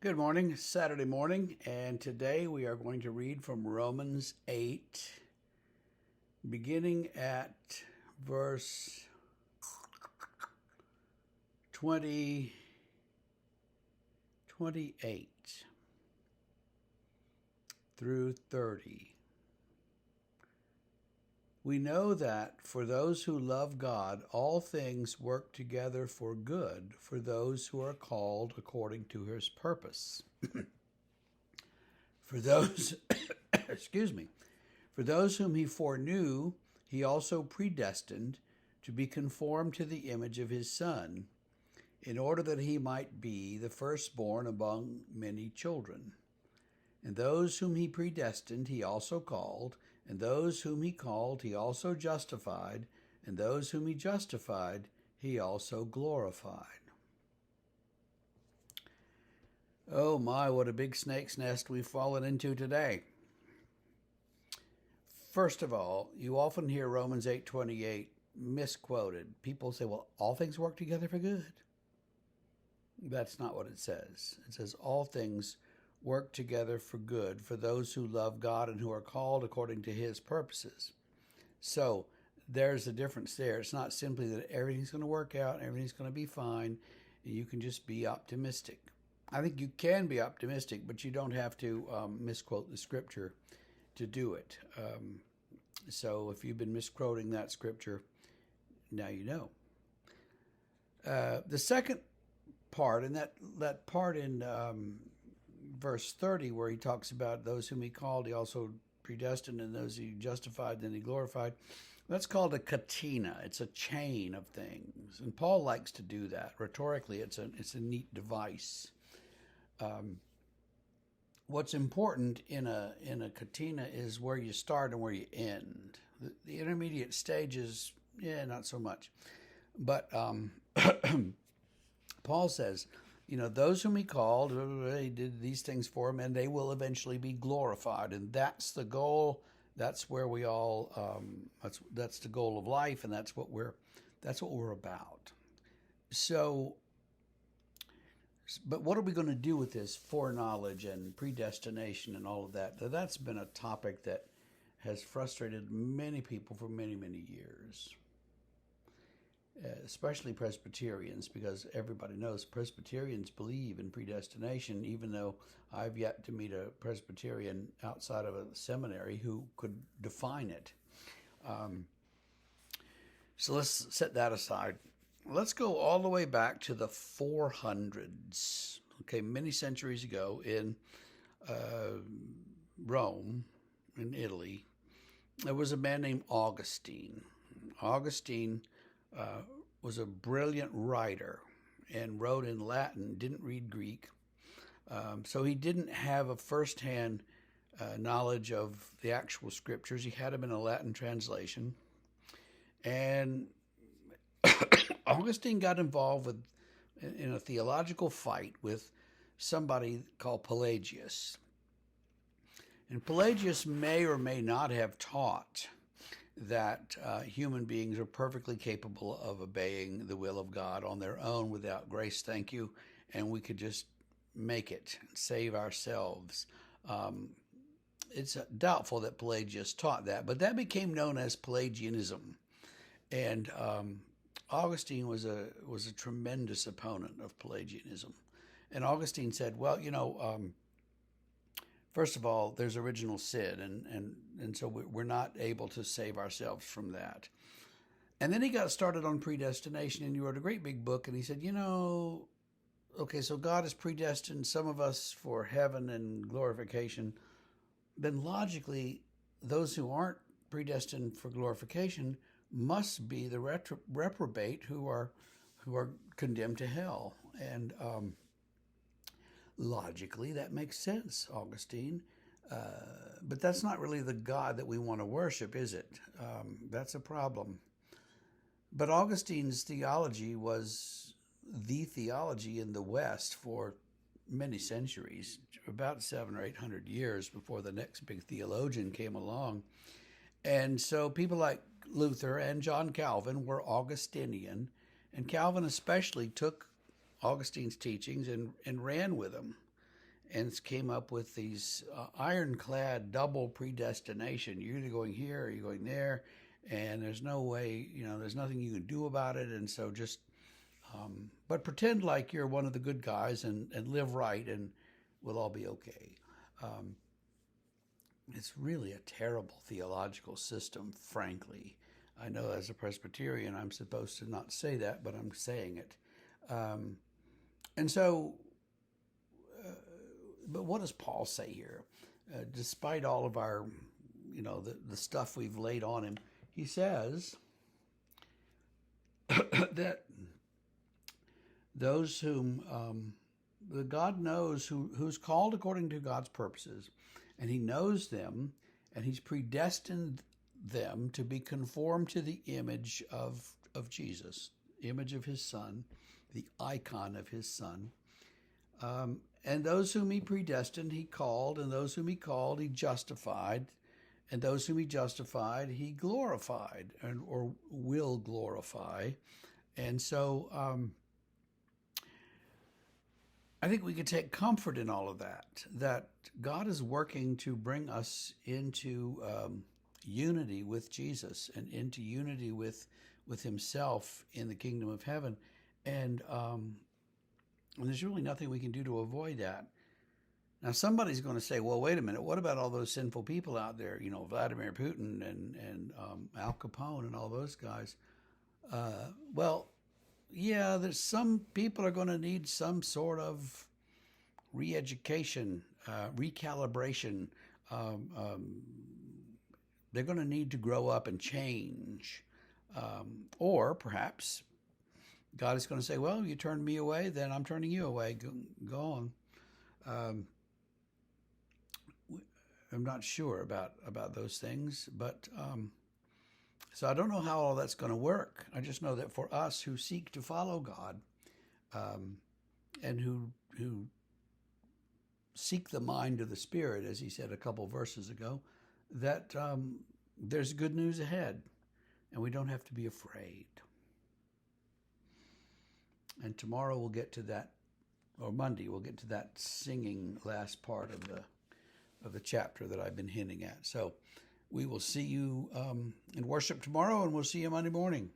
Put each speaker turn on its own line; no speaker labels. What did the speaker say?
Good morning, Saturday morning, and today we are going to read from Romans 8, beginning at verse 28 through 30. We know that for those who love God, all things work together for good for those who are called according to his purpose. For those, excuse me, for those whom he foreknew, he also predestined to be conformed to the image of his Son, in order that he might be the firstborn among many children. And those whom he predestined, he also called. And those whom he called, he also justified. And those whom he justified, he also glorified. Oh my, what a big snake's nest we've fallen into today. First of all, you often hear Romans 8:28 misquoted. People say, well, all things work together for good. That's not what it says. It says all things work together for good for those who love God and who are called according to his purposes. So there's a difference there. It's not simply that everything's going to work out, everything's going to be fine, and you can just be optimistic. I think you can be optimistic, but you don't have to misquote the scripture to do it. So if you've been misquoting that scripture, now you know. The second part, and that part in verse 30 where he talks about those whom he called, he also predestined, and those he justified, then he glorified. That's called a katina. It's a chain of things, and Paul likes to do that. Rhetorically, it's a neat device. What's important in a katina is where you start and where you end. The intermediate stages, not so much. But Paul says, those whom he called, he did these things for him, and they will eventually be glorified. And that's the goal. That's where we all. That's the goal of life, and that's what we're about. So, but what are we going to do with this foreknowledge and predestination and all of that? That's been a topic that has frustrated many people for many, many years. Especially Presbyterians, because everybody knows Presbyterians believe in predestination, even though I've yet to meet a Presbyterian outside of a seminary who could define it. So let's set that aside. Let's go all the way back to the 400s, many centuries ago in Rome, in Italy. There was a man named Augustine. Augustine was a brilliant writer and wrote in Latin, didn't read Greek. So he didn't have a firsthand knowledge of the actual scriptures. He had them in a Latin translation. And Augustine got involved in a theological fight with somebody called Pelagius. And Pelagius may or may not have taught that human beings are perfectly capable of obeying the will of God on their own without grace, thank you, and we could just make it, save ourselves. It's doubtful that Pelagius taught that, but that became known as Pelagianism. And Augustine was a tremendous opponent of Pelagianism. And Augustine said, well, first of all, there's original sin, and so we're not able to save ourselves from that. And then he got started on predestination, and he wrote a great big book, and he said, okay, so God has predestined some of us for heaven and glorification. Then logically, those who aren't predestined for glorification must be the reprobate who are condemned to hell. And logically, that makes sense, Augustine. But that's not really the God that we want to worship, is it? That's a problem. But Augustine's theology was the theology in the West for many centuries, about 700 or 800 years before the next big theologian came along. And so people like Luther and John Calvin were Augustinian, and Calvin especially took Augustine's teachings and ran with them. and came up with these ironclad double predestination. You're either going here or you're going there, and there's no way, there's nothing you can do about it. And so just, but pretend like you're one of the good guys and live right, and we'll all be okay. It's really a terrible theological system, frankly. I know as a Presbyterian, I'm supposed to not say that, but I'm saying it. And so, but what does Paul say here? Despite all of our, the stuff we've laid on him, he says that those whom God knows who's called according to God's purposes, and he knows them, and he's predestined them to be conformed to the image of Jesus, image of his Son, the icon of his Son. And those whom he predestined, he called, and those whom he called, he justified, and those whom he justified, he glorified, or will glorify. And so I think we can take comfort in all of that God is working to bring us into unity with Jesus and into unity with himself in the kingdom of heaven. And there's really nothing we can do to avoid that. Now, somebody's going to say, well, wait a minute, what about all those sinful people out there, Vladimir Putin and Al Capone and all those guys? Well, yeah, there's some people are going to need some sort of re-education, recalibration. They're going to need to grow up and change. Or perhaps God is going to say, well, you turned me away, then I'm turning you away. Go on. I'm not sure about those things, but so I don't know how all that's going to work. I just know that for us who seek to follow God, and who seek the mind of the Spirit, as he said a couple verses ago, that there's good news ahead, and we don't have to be afraid. And tomorrow we'll get to that, or Monday we'll get to that singing last part of the chapter that I've been hinting at. So we will see you in worship tomorrow, and we'll see you Monday morning.